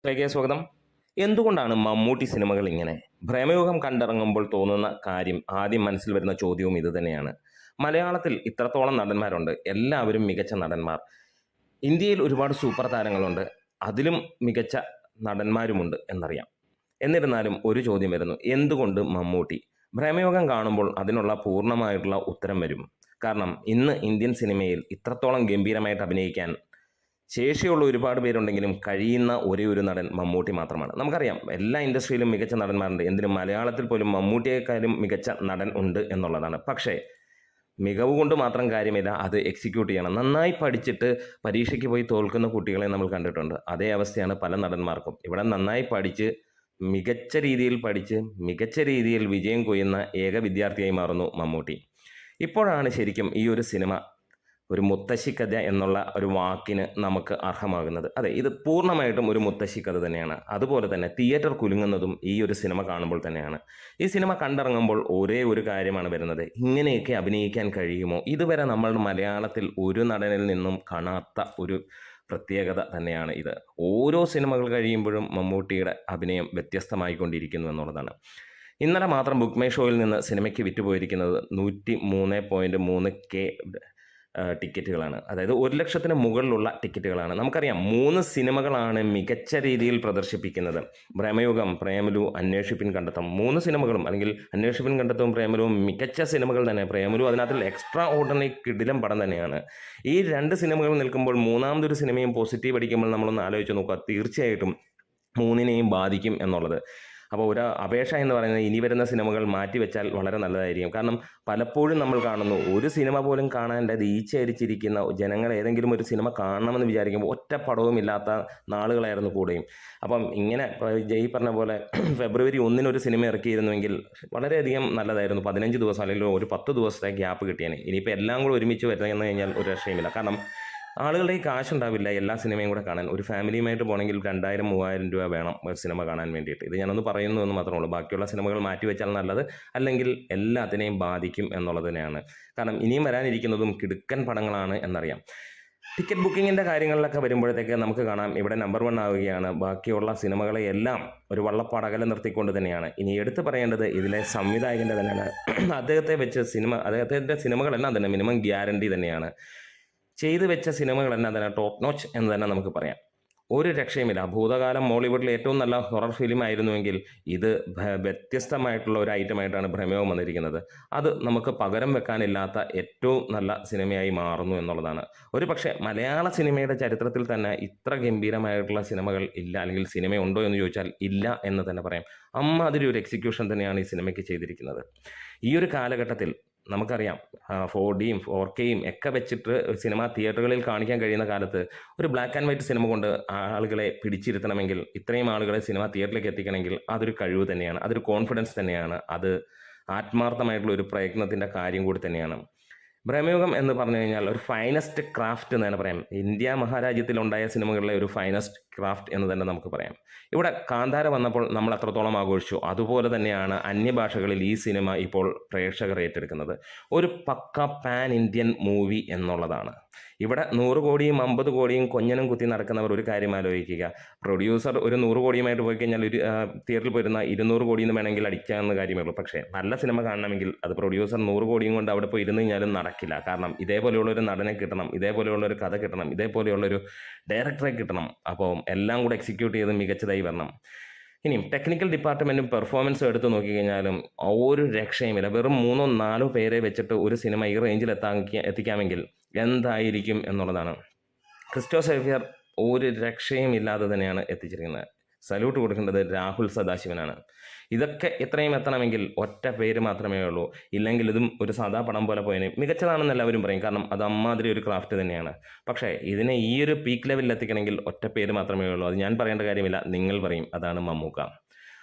സ്വാഗതം. എന്തുകൊണ്ടാണ് മമ്മൂട്ടി സിനിമകൾ ഇങ്ങനെ? ഭ്രമയുഗം കണ്ടിറങ്ങുമ്പോൾ തോന്നുന്ന കാര്യം, ആദ്യം മനസ്സിൽ വരുന്ന ചോദ്യവും ഇതുതന്നെയാണ്. മലയാളത്തിൽ ഇത്രത്തോളം നടന്മാരുണ്ട്, എല്ലാവരും മികച്ച നടന്മാർ. ഇന്ത്യയിൽ ഒരുപാട് സൂപ്പർ താരങ്ങളുണ്ട്, അതിലും മികച്ച നടന്മാരുമുണ്ട് എന്നറിയാം. എന്നിരുന്നാലും ഒരു ചോദ്യം വരുന്നു, എന്തുകൊണ്ട് മമ്മൂട്ടി? ഭ്രമയുഗം കാണുമ്പോൾ അതിനുള്ള പൂർണ്ണമായിട്ടുള്ള ഉത്തരം വരും. കാരണം ഇന്ന് ഇന്ത്യൻ സിനിമയിൽ ഇത്രത്തോളം ഗംഭീരമായിട്ട് അഭിനയിക്കാൻ ശേഷിയുള്ള ഒരുപാട് പേരുണ്ടെങ്കിലും കഴിയുന്ന ഒരേ ഒരു നടൻ മമ്മൂട്ടി മാത്രമാണ്. നമുക്കറിയാം എല്ലാ ഇൻഡസ്ട്രിയിലും മികച്ച നടന്മാരുണ്ട്, എന്തിനും മലയാളത്തിൽ പോലും മമ്മൂട്ടിയേക്കാളും മികച്ച നടൻ ഉണ്ട് എന്നുള്ളതാണ്. പക്ഷേ മികവ് കൊണ്ട് മാത്രം കാര്യമില്ല, അത് എക്സിക്യൂട്ട് ചെയ്യണം. നന്നായി പഠിച്ചിട്ട് പരീക്ഷയ്ക്ക് പോയി തോൽക്കുന്ന കുട്ടികളെ നമ്മൾ കണ്ടിട്ടുണ്ട്. അതേ അവസ്ഥയാണ് പല നടന്മാർക്കും. ഇവിടെ നന്നായി പഠിച്ച് മികച്ച രീതിയിൽ പഠിച്ച് മികച്ച രീതിയിൽ വിജയം കൊയ്യുന്ന ഏക വിദ്യാർത്ഥിയായി മാറുന്നു മമ്മൂട്ടി. ഇപ്പോഴാണ് ശരിക്കും ഈ ഒരു സിനിമ ഒരു മുത്തശ്ശിക്കഥ എന്നുള്ള ഒരു വാക്കിന് നമുക്ക് അർഹമാകുന്നത്. അതെ, ഇത് പൂർണ്ണമായിട്ടും ഒരു മുത്തശ്ശിക്കഥ തന്നെയാണ്. അതുപോലെ തന്നെ തിയേറ്റർ കുലുങ്ങുന്നതും ഈ ഒരു സിനിമ കാണുമ്പോൾ തന്നെയാണ്. ഈ സിനിമ കണ്ടിറങ്ങുമ്പോൾ ഒരേ ഒരു കാര്യമാണ് വരുന്നത്, ഇങ്ങനെയൊക്കെ അഭിനയിക്കാൻ കഴിയുമോ? ഇതുവരെ നമ്മൾ മലയാളത്തിൽ ഒരു നടനിൽ നിന്നും കാണാത്ത ഒരു പ്രത്യേകത തന്നെയാണ് ഇത്. ഓരോ സിനിമകൾ കഴിയുമ്പോഴും മമ്മൂട്ടിയുടെ അഭിനയം വ്യത്യസ്തമായിക്കൊണ്ടിരിക്കുന്നു എന്നുള്ളതാണ്. ഇന്നലെ മാത്രം ബുക്ക് മൈ ഷോയിൽ നിന്ന് സിനിമയ്ക്ക് വിറ്റുപോയിരിക്കുന്നത് 103.3K ടിക്കറ്റുകളാണ്. അതായത് 1,00,000-ന് മുകളിലുള്ള ടിക്കറ്റുകളാണ്. നമുക്കറിയാം 3 സിനിമകളാണ് മികച്ച രീതിയിൽ പ്രദർശിപ്പിക്കുന്നത്. ഭ്രമയുഗം, പ്രേമലു, അന്വേഷിപ്പിൻ കണ്ടെത്തും. 3 സിനിമകളും, അല്ലെങ്കിൽ അന്വേഷിപ്പിൻ കണ്ടെത്തും പ്രേമലുവും മികച്ച സിനിമകൾ തന്നെ. പ്രേമലു അതിനകത്തിൽ എക്സ്ട്രാ ഓർഡിനറി കിടിലം പടം തന്നെയാണ്. ഈ 2 സിനിമകൾ നിൽക്കുമ്പോൾ മൂന്നാമതൊരു സിനിമയും പോസിറ്റീവ് അടിക്കുമ്പോൾ നമ്മളൊന്ന് ആലോചിച്ച് നോക്കുക, തീർച്ചയായിട്ടും 3നെയും ബാധിക്കും എന്നുള്ളത്. അപ്പോൾ ഒരു അപേക്ഷ എന്ന് പറയുന്നത് ഇനി വരുന്ന സിനിമകൾ മാറ്റിവെച്ചാൽ വളരെ നല്ലതായിരിക്കും. കാരണം പലപ്പോഴും നമ്മൾ കാണുന്നു, ഒരു സിനിമ പോലും കാണാൻ്റെ ഈച്ചയരിച്ചിരിക്കുന്ന ജനങ്ങൾ ഏതെങ്കിലും ഒരു സിനിമ കാണണമെന്ന് വിചാരിക്കുമ്പോൾ ഒറ്റ പടവും ഇല്ലാത്ത നാളുകളായിരുന്നു കൂടെയും. അപ്പം ഇങ്ങനെ ജയ് പറഞ്ഞ പോലെ ഫെബ്രുവരി 1 ഒരു സിനിമ ഇറക്കിയിരുന്നുവെങ്കിൽ വളരെയധികം നല്ലതായിരുന്നു. 15 ദിവസം അല്ലെങ്കിൽ ഒരു 10 ദിവസത്തെ ഗ്യാപ്പ് കിട്ടിയേനെ. ഇനിയിപ്പോൾ എല്ലാം കൂടെ ഒരുമിച്ച് വരുന്നു കഴിഞ്ഞാൽ ഒരു രക്ഷയുമില്ല. കാരണം ആളുകളുടെ ഈ കാശുണ്ടാവില്ല എല്ലാ സിനിമയും കൂടെ കാണാൻ. ഒരു ഫാമിലിയുമായിട്ട് പോകണമെങ്കിൽ 2,000-3,000 രൂപ വേണം ഒരു സിനിമ കാണാൻ വേണ്ടിയിട്ട്. ഇത് ഞാനൊന്ന് പറയുന്നു എന്ന് മാത്രമേ ഉള്ളൂ. ബാക്കിയുള്ള സിനിമകൾ മാറ്റിവെച്ചാൽ നല്ലത്, അല്ലെങ്കിൽ എല്ലാത്തിനെയും ബാധിക്കും എന്നുള്ളത് തന്നെയാണ്. കാരണം ഇനിയും വരാനിരിക്കുന്നതും കിടുക്കൻ പടങ്ങളാണ് എന്നറിയാം. ടിക്കറ്റ് ബുക്കിങ്ങിൻ്റെ കാര്യങ്ങളിലൊക്കെ വരുമ്പോഴത്തേക്ക് നമുക്ക് കാണാം, ഇവിടെ നമ്പർ 1 ആവുകയാണ്. ബാക്കിയുള്ള സിനിമകളെ എല്ലാം ഒരു വള്ളപ്പാടകലെ നിർത്തിക്കൊണ്ട് തന്നെയാണ്. ഇനി എടുത്തു പറയേണ്ടത് ഇതിലെ സംവിധായകൻ്റെ തന്നെയാണ്. അദ്ദേഹത്തിൻ്റെ സിനിമകളെല്ലാം തന്നെ മിനിമം ഗ്യാരണ്ടി തന്നെയാണ്. ചെയ്തു വെച്ച സിനിമകളെല്ലാം തന്നെ ടോപ്പ് നോച്ച് എന്ന് തന്നെ നമുക്ക് പറയാം. ഒരു രക്ഷയുമില്ല. ഭൂതകാലം മോളിവുഡിലെ ഏറ്റവും നല്ല ഹൊറർ ഫിലിം ആയിരുന്നുവെങ്കിൽ ഇത് വ്യത്യസ്തമായിട്ടുള്ള ഒരു ഐറ്റമായിട്ടാണ് ഭ്രമയുഗം വന്നിരിക്കുന്നത്. അത് നമുക്ക് പകരം വെക്കാനില്ലാത്ത ഏറ്റവും നല്ല സിനിമയായി മാറുന്നു എന്നുള്ളതാണ്. ഒരു പക്ഷേ മലയാള സിനിമയുടെ ചരിത്രത്തിൽ തന്നെ ഇത്ര ഗംഭീരമായിട്ടുള്ള സിനിമകൾ ഇല്ല, അല്ലെങ്കിൽ സിനിമയുണ്ടോ എന്ന് ചോദിച്ചാൽ ഇല്ല എന്ന് തന്നെ പറയാം. അമ്മാതിരി ഒരു എക്സിക്യൂഷൻ തന്നെയാണ് ഈ സിനിമയ്ക്ക് ചെയ്തിരിക്കുന്നത്. ഈ ഒരു കാലഘട്ടത്തിൽ നമുക്കറിയാം 4Dയും 4Kയും ഒക്കെ വെച്ചിട്ട് സിനിമ തിയേറ്ററുകളിൽ കാണിക്കാൻ കഴിയുന്ന കാലത്ത് ഒരു ബ്ലാക്ക് ആൻഡ് വൈറ്റ് സിനിമ കൊണ്ട് ആളുകളെ പിടിച്ചിരുത്തണമെങ്കിൽ, ഇത്രയും ആളുകളെ സിനിമ തിയേറ്ററിലേക്ക് എത്തിക്കണമെങ്കിൽ അതൊരു കഴിവ് തന്നെയാണ്, അതൊരു കോൺഫിഡൻസ് തന്നെയാണ്, അത് ആത്മാർത്ഥമായിട്ടുള്ള ഒരു പ്രയത്നത്തിൻ്റെ കാര്യം കൂടി തന്നെയാണ്. ഭ്രമയുഗം എന്ന് പറഞ്ഞു കഴിഞ്ഞാൽ ഒരു ഫൈനസ്റ്റ് ക്രാഫ്റ്റ് എന്ന് തന്നെ പറയാം. ഇന്ത്യ മഹാരാജ്യത്തിലുണ്ടായ സിനിമകളിലെ ഒരു ഫൈനസ്റ്റ് ക്രാഫ്റ്റ് എന്ന് തന്നെ നമുക്ക് പറയാം. ഇവിടെ കാന്താര വന്നപ്പോൾ നമ്മൾ അത്രത്തോളം ആഘോഷിച്ചു, അതുപോലെ തന്നെയാണ് അന്യഭാഷകളിൽ ഈ സിനിമ ഇപ്പോൾ പ്രേക്ഷകർ ഏറ്റെടുക്കുന്നത്. ഒരു പക്ക പാൻ ഇന്ത്യൻ മൂവി എന്നുള്ളതാണ്. ഇവിടെ 100 കോടിയും 50 കോടിയും കൊഞ്ഞനും കുത്തി നടക്കുന്നവർ ഒരു കാര്യം ആലോചിക്കുക. പ്രൊഡ്യൂസർ ഒരു 100 കോടിയുമായിട്ട് പോയി കഴിഞ്ഞാൽ ഒരു തിയേറ്ററിൽ പോയിരുന്ന 200 കോടിയിൽ നിന്ന് വേണമെങ്കിൽ അടിക്കാവുന്ന കാര്യമേ ഉള്ളൂ. പക്ഷേ നല്ല സിനിമ കാണണമെങ്കിൽ അത് പ്രൊഡ്യൂസർ 100 കോടിയും കൊണ്ട് അവിടെ പോയി ഇരുന്ന് കഴിഞ്ഞാലും നടക്കില്ല. കാരണം ഇതേപോലെയുള്ളൊരു നടനെ കിട്ടണം, ഇതേപോലെയുള്ളൊരു കഥ കിട്ടണം, ഇതേപോലെയുള്ളൊരു ഡയറക്ടറെ കിട്ടണം. അപ്പോൾ എല്ലാം കൂടെ എക്സിക്യൂട്ട് ചെയ്ത് മികച്ചതായി വരണം. ഇനിയും ടെക്നിക്കൽ ഡിപ്പാർട്ട്മെൻറ്റും പെർഫോമൻസും എടുത്ത് നോക്കിക്കഴിഞ്ഞാലും ഒരു രക്ഷയുമില്ല. വെറും 3-4 പേരെ വെച്ചിട്ട് ഒരു സിനിമ ഈ റേഞ്ചിൽ എത്തിക്കാമെങ്കിൽ എന്തായിരിക്കും എന്നുള്ളതാണ്. ക്രിസ്റ്റോ സേവ്യർ ഒരു രക്ഷയും ഇല്ലാതെ തന്നെയാണ് എത്തിച്ചിരിക്കുന്നത്. സല്യൂട്ട് കൊടുക്കേണ്ടത് രാഹുൽ സദാശിവനാണ്. ഇതൊക്കെ എത്രയും എത്തണമെങ്കിൽ ഒറ്റ പേര് മാത്രമേ ഉള്ളൂ. ഇല്ലെങ്കിൽ ഇതും ഒരു സാധാ പടം പോലെ പോയതിന് മികച്ചതാണെന്ന് എല്ലാവരും പറയും. കാരണം അത് അമ്മാതിരി ഒരു ക്രാഫ്റ്റ് തന്നെയാണ്. പക്ഷേ ഇതിനെ ഈ ഒരു പീക്ക് ലെവലിൽ എത്തിക്കണമെങ്കിൽ ഒറ്റ പേര് മാത്രമേ ഉള്ളൂ. അത് ഞാൻ പറയേണ്ട കാര്യമില്ല, നിങ്ങൾ പറയും, അതാണ് മമ്മൂക്ക.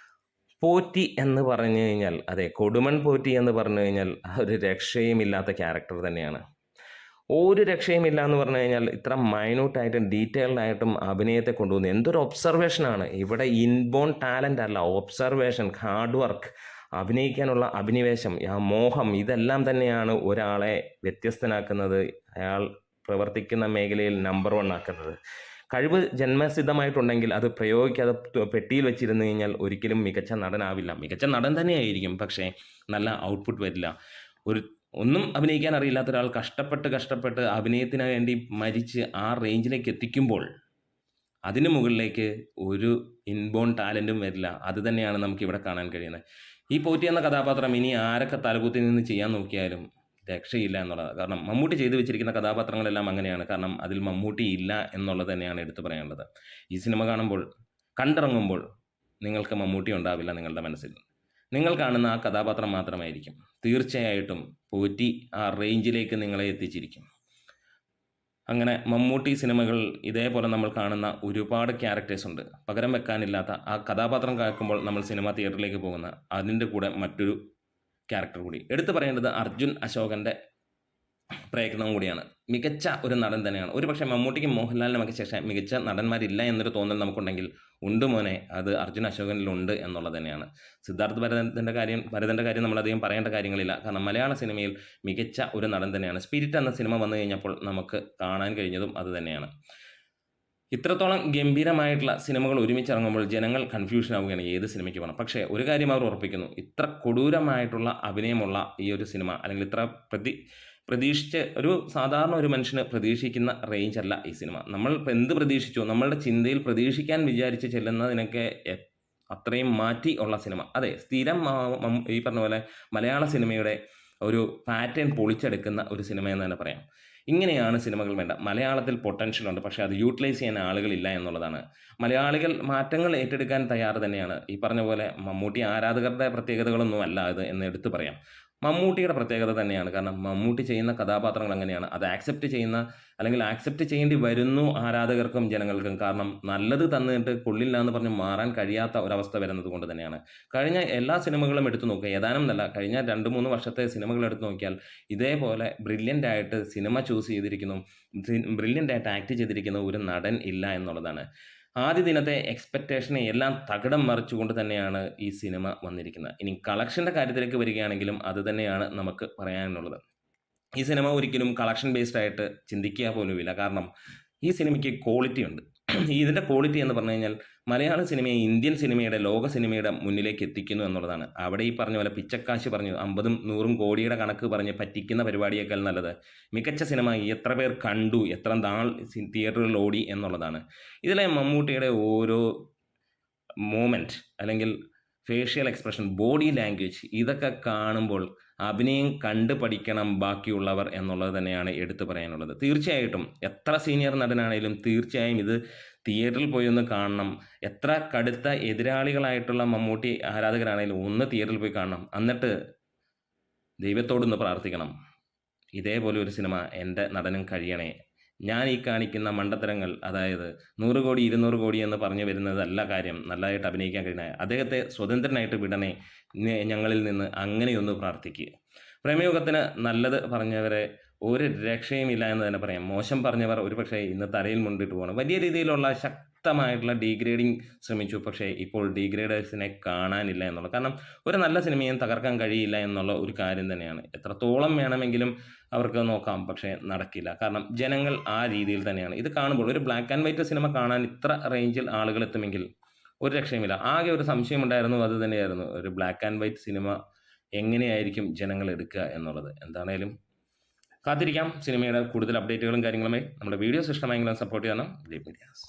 പോറ്റി എന്ന് പറഞ്ഞു കഴിഞ്ഞാൽ, അതെ, കൊടുമൺ പോറ്റി എന്ന് പറഞ്ഞു കഴിഞ്ഞാൽ ഒരു രക്ഷയുമില്ലാത്ത ക്യാരക്ടർ തന്നെയാണ്. ഒരു രക്ഷയുമില്ല എന്ന് പറഞ്ഞു കഴിഞ്ഞാൽ ഇത്ര മൈന്യൂട്ടായിട്ടും ഡീറ്റെയിൽഡ് ആയിട്ടും അഭിനയത്തെ കൊണ്ടുപോകുന്നത് എന്തൊരു ഒബ്സർവേഷനാണ്. ഇവിടെ ഇൻബോൺ ടാലൻ്റ് അല്ല, ഒബ്സർവേഷൻ, ഹാർഡ് വർക്ക്, അഭിനയിക്കാനുള്ള അഭിനിവേശം, ആ മോഹം, ഇതെല്ലാം തന്നെയാണ് ഒരാളെ വ്യത്യസ്തനാക്കുന്നത്, അയാൾ പ്രവർത്തിക്കുന്ന മേഖലയിൽ നമ്പർ 1 ആക്കുന്നത്. കഴിവ് ജന്മസിദ്ധമായിട്ടുണ്ടെങ്കിൽ അത് പ്രയോഗിക്കാതെ പെട്ടിയിൽ വെച്ചിരുന്നു കഴിഞ്ഞാൽ ഒരിക്കലും മികച്ച നടനാവില്ല. മികച്ച നടൻ തന്നെയായിരിക്കും, പക്ഷേ നല്ല ഔട്ട്പുട്ട് വരില്ല. ഒന്നും അഭിനയിക്കാൻ അറിയില്ലാത്ത ഒരാൾ കഷ്ടപ്പെട്ട് അഭിനയത്തിന് വേണ്ടി മരിച്ച് ആ റേഞ്ചിലേക്ക് എത്തിക്കുമ്പോൾ അതിന് മുകളിലേക്ക് ഒരു ഇൻബോൺ ടാലൻറ്റും വരില്ല. അത് തന്നെയാണ് നമുക്കിവിടെ കാണാൻ കഴിയുന്നത്. ഈ പോറ്റി എന്ന കഥാപാത്രം ഇനി ആരൊക്കെ തലകുത്തി നിന്ന് ചെയ്യാൻ നോക്കിയാലും രക്ഷയില്ല എന്നുള്ളതാണ്. കാരണം മമ്മൂട്ടി ചെയ്തു വെച്ചിരിക്കുന്ന കഥാപാത്രങ്ങളെല്ലാം അങ്ങനെയാണ്. കാരണം അതിൽ മമ്മൂട്ടി ഇല്ല എന്നുള്ളത് തന്നെയാണ് എടുത്തു പറയേണ്ടത്. ഈ സിനിമ കാണുമ്പോൾ, കണ്ടിറങ്ങുമ്പോൾ നിങ്ങൾക്ക് മമ്മൂട്ടി ഉണ്ടാവില്ല നിങ്ങളുടെ മനസ്സിൽ. നിങ്ങൾ കാണുന്ന ആ കഥാപാത്രം മാത്രമായിരിക്കും. തീർച്ചയായിട്ടും പോറ്റി ആ റേഞ്ചിലേക്ക് നിങ്ങളെ എത്തിച്ചിരിക്കും. അങ്ങനെ മമ്മൂട്ടി സിനിമകൾ ഇതേപോലെ നമ്മൾ കാണുന്ന ഒരുപാട് ക്യാരക്ടേഴ്സ് ഉണ്ട്. പകരം വെക്കാനില്ലാത്ത ആ കഥാപാത്രം കേൾക്കുമ്പോൾ നമ്മൾ സിനിമ തിയേറ്ററിലേക്ക് പോകുന്ന അതിൻ്റെ കൂടെ മറ്റൊരു ക്യാരക്ടർ കൂടി എടുത്തു പറയേണ്ടത് അർജുൻ അശോകൻ്റെ പ്രയത്നം കൂടിയാണ്. മികച്ച ഒരു നടൻ തന്നെയാണ്. ഒരുപക്ഷെ മമ്മൂട്ടിക്കും മോഹൻലാലിനുമൊക്കെ ശേഷം മികച്ച നടന്മാരില്ല എന്നൊരു തോന്നൽ നമുക്കുണ്ടെങ്കിൽ ഉണ്ട് മോനെ, അത് അർജുൻ അശോകനിലുണ്ട് എന്നുള്ളത് തന്നെയാണ്. സിദ്ധാർത്ഥ് ഭരതൻ്റെ കാര്യം നമ്മളധികം പറയേണ്ട കാര്യങ്ങളില്ല. കാരണം മലയാള സിനിമയിൽ മികച്ച ഒരു നടൻ തന്നെയാണ്. സ്പിരിറ്റ് എന്ന സിനിമ വന്നു കഴിഞ്ഞപ്പോൾ നമുക്ക് കാണാൻ കഴിഞ്ഞതും അത് തന്നെയാണ്. ഇത്രത്തോളം ഗംഭീരമായിട്ടുള്ള സിനിമകൾ ഒരുമിച്ചിറങ്ങുമ്പോൾ ജനങ്ങൾ കൺഫ്യൂഷൻ ആവുകയാണ് ഏത് സിനിമയ്ക്ക് പോകണം. പക്ഷേ ഒരു കാര്യം അവർ ഉറപ്പിക്കുന്നു, ഇത്ര കൊടൂരമായിട്ടുള്ള അഭിനയമുള്ള ഈ ഒരു സിനിമ, അല്ലെങ്കിൽ ഇത്ര പ്രതീക്ഷിച്ച് ഒരു സാധാരണ ഒരു മനുഷ്യന് പ്രതീക്ഷിക്കുന്ന റേഞ്ച് അല്ല ഈ സിനിമ. നമ്മൾ എന്ത് പ്രതീക്ഷിച്ചോ, നമ്മളുടെ ചിന്തയിൽ പ്രതീക്ഷിക്കാൻ വിചാരിച്ച് ചെല്ലുന്നതിനൊക്കെ അത്രയും മാറ്റി ഉള്ള സിനിമ. അതെ, സ്ഥിരം ഈ പറഞ്ഞ പോലെ മലയാള സിനിമയുടെ ഒരു പാറ്റേൺ പൊളിച്ചെടുക്കുന്ന ഒരു സിനിമ എന്ന് തന്നെ പറയാം. ഇങ്ങനെയാണ് സിനിമകൾ വേണ്ട. മലയാളത്തിൽ പൊട്ടൻഷ്യൽ ഉണ്ട്, പക്ഷേ അത് യൂട്ടിലൈസ് ചെയ്യാൻ ആളുകളില്ല എന്നുള്ളതാണ്. മലയാളികൾ മാറ്റങ്ങൾ ഏറ്റെടുക്കാൻ തയ്യാറ് തന്നെയാണ്. ഈ പറഞ്ഞ പോലെ മമ്മൂട്ടി ആരാധകരുടെ പ്രത്യേകതകളൊന്നും അല്ല ഇത് എന്ന് എടുത്തു പറയാം. മമ്മൂട്ടിയുടെ പ്രത്യേകത തന്നെയാണ്. കാരണം മമ്മൂട്ടി ചെയ്യുന്ന കഥാപാത്രങ്ങൾ അങ്ങനെയാണ്. അത് ആക്സെപ്റ്റ് ചെയ്യുന്ന, അല്ലെങ്കിൽ ആക്സെപ്റ്റ് ചെയ്യേണ്ടി വരുന്നു ആരാധകർക്കും ജനങ്ങൾക്കും. കാരണം നല്ലത് തന്നിട്ട് കൊള്ളില്ല എന്ന് പറഞ്ഞ് മാറാൻ കഴിയാത്ത ഒരവസ്ഥ വരുന്നത് കൊണ്ട് തന്നെയാണ്. കഴിഞ്ഞ എല്ലാ സിനിമകളും എടുത്തു നോക്കുക, ഏതാനും നല്ല കഴിഞ്ഞ 2-3 വർഷത്തെ സിനിമകൾ എടുത്തു നോക്കിയാൽ ഇതേപോലെ ബ്രില്യൻ്റ് ആയിട്ട് സിനിമ ചൂസ് ചെയ്തിരിക്കുന്നു, ബ്രില്യൻ്റ് ആയിട്ട് ആക്ട് ചെയ്തിരിക്കുന്ന ഒരു നടൻ ഇല്ല എന്നുള്ളതാണ്. ആദ്യ ദിനത്തെ എക്സ്പെക്റ്റേഷനെ എല്ലാം തകിടം മറിച്ചുകൊണ്ട് തന്നെയാണ് ഈ സിനിമ വന്നിരിക്കുന്നത്. ഇനി കളക്ഷൻ്റെ കാര്യത്തിലേക്ക് വരികയാണെങ്കിലും അത് തന്നെയാണ് നമുക്ക് പറയാനുള്ളത്. ഈ സിനിമ ഒരിക്കലും കളക്ഷൻ ബേസ്ഡ് ആയിട്ട് ചിന്തിക്കുക പോലുമില്ല. കാരണം ഈ സിനിമയ്ക്ക് ക്വാളിറ്റി ഉണ്ട്. ഇതിൻ്റെ ക്വാളിറ്റി എന്ന് പറഞ്ഞു കഴിഞ്ഞാൽ മലയാള സിനിമയെ ഇന്ത്യൻ സിനിമയുടെ, ലോക സിനിമയുടെ മുന്നിലേക്ക് എത്തിക്കുന്നു എന്നുള്ളതാണ്. അവിടെ ഈ പറഞ്ഞ പോലെ പിച്ചക്കാശ് പറഞ്ഞു 50-100 കോടിയുടെ കണക്ക് പറഞ്ഞ് പറ്റിക്കുന്ന പരിപാടിയേക്കാൾ നല്ലത് മികച്ച സിനിമ എത്ര പേർ കണ്ടു, എത്ര നാൾ തിയേറ്ററുകളിൽ ഓടി എന്നുള്ളതാണ്. ഇതിലെ മമ്മൂട്ടിയുടെ ഓരോ മൂമെൻറ്റ്, അല്ലെങ്കിൽ ഫേഷ്യൽ എക്സ്പ്രഷൻ, ബോഡി ലാംഗ്വേജ്, ഇതൊക്കെ കാണുമ്പോൾ അഭിനയം കണ്ടു പഠിക്കണം ബാക്കിയുള്ളവർ എന്നുള്ളത് തന്നെയാണ് എടുത്തു പറയാനുള്ളത്. തീർച്ചയായിട്ടും എത്ര സീനിയർ നടനാണെങ്കിലും തീർച്ചയായും ഇത് തിയേറ്ററിൽ പോയി ഒന്ന് കാണണം. എത്ര കടുത്ത എതിരാളികളായിട്ടുള്ള മമ്മൂട്ടി ആരാധകരാണെങ്കിലും ഒന്ന് തിയേറ്ററിൽ പോയി കാണണം. എന്നിട്ട് ദൈവത്തോടൊന്ന് പ്രാർത്ഥിക്കണം, ഇതേപോലെ ഒരു സിനിമ എൻ്റെ നടനും കഴിയണേ. ഞാൻ ഈ കാണിക്കുന്ന മണ്ടത്തരങ്ങൾ, അതായത് 100 കോടി 200 കോടി എന്ന് പറഞ്ഞു വരുന്നതല്ല കാര്യം. നല്ലതായിട്ട് അഭിനയിക്കാൻ കഴിയണേ, അദ്ദേഹത്തെ സ്വതന്ത്രനായിട്ട് വിടണേ ഞങ്ങളിൽ നിന്ന്, അങ്ങനെയൊന്ന് പ്രാർത്ഥിക്കുക. പ്രേമയുഗത്തിന് നല്ലത് പറഞ്ഞവരെ ഒരു രക്ഷയുമില്ല എന്ന് തന്നെ പറയാം. മോശം പറഞ്ഞവർ ഒരുപക്ഷെ ഇന്ന് തലയിൽ മുണ്ടിട്ട് പോകണം. വലിയ രീതിയിലുള്ള ശക്തമായിട്ടുള്ള ഡീഗ്രേഡിങ് ശ്രമിച്ചു, പക്ഷേ ഇപ്പോൾ ഡീഗ്രേഡേഴ്സിനെ കാണാനില്ല എന്നുള്ളത്. കാരണം ഒരു നല്ല സിനിമയും തകർക്കാൻ കഴിയില്ല എന്നുള്ള ഒരു കാര്യം തന്നെയാണ്. എത്രത്തോളം വേണമെങ്കിലും അവർക്ക് നോക്കാം, പക്ഷേ നടക്കില്ല. കാരണം ജനങ്ങൾ ആ രീതിയിൽ തന്നെയാണ്. ഇത് കാണുമ്പോൾ ഒരു ബ്ലാക്ക് ആൻഡ് വൈറ്റ് സിനിമ കാണാൻ ഇത്ര റേഞ്ചിൽ ആളുകൾ എത്തുമെങ്കിൽ ഒരു രക്ഷയുമില്ല. ആകെ ഒരു സംശയമുണ്ടായിരുന്നു, അത് തന്നെയായിരുന്നു ഒരു ബ്ലാക്ക് ആൻഡ് വൈറ്റ് സിനിമ എങ്ങനെയായിരിക്കും ജനങ്ങൾ എടുക്കുക എന്നുള്ളത്. എന്താണേലും കാത്തിരിക്കാം സിനിമയുടെ കൂടുതൽ അപ്ഡേറ്റുകളും കാര്യങ്ങളുമായി. നമ്മുടെ വീഡിയോസ് ഇഷ്ടമായെങ്കിലും സപ്പോർട്ട് ചെയ്യണം. Green medias.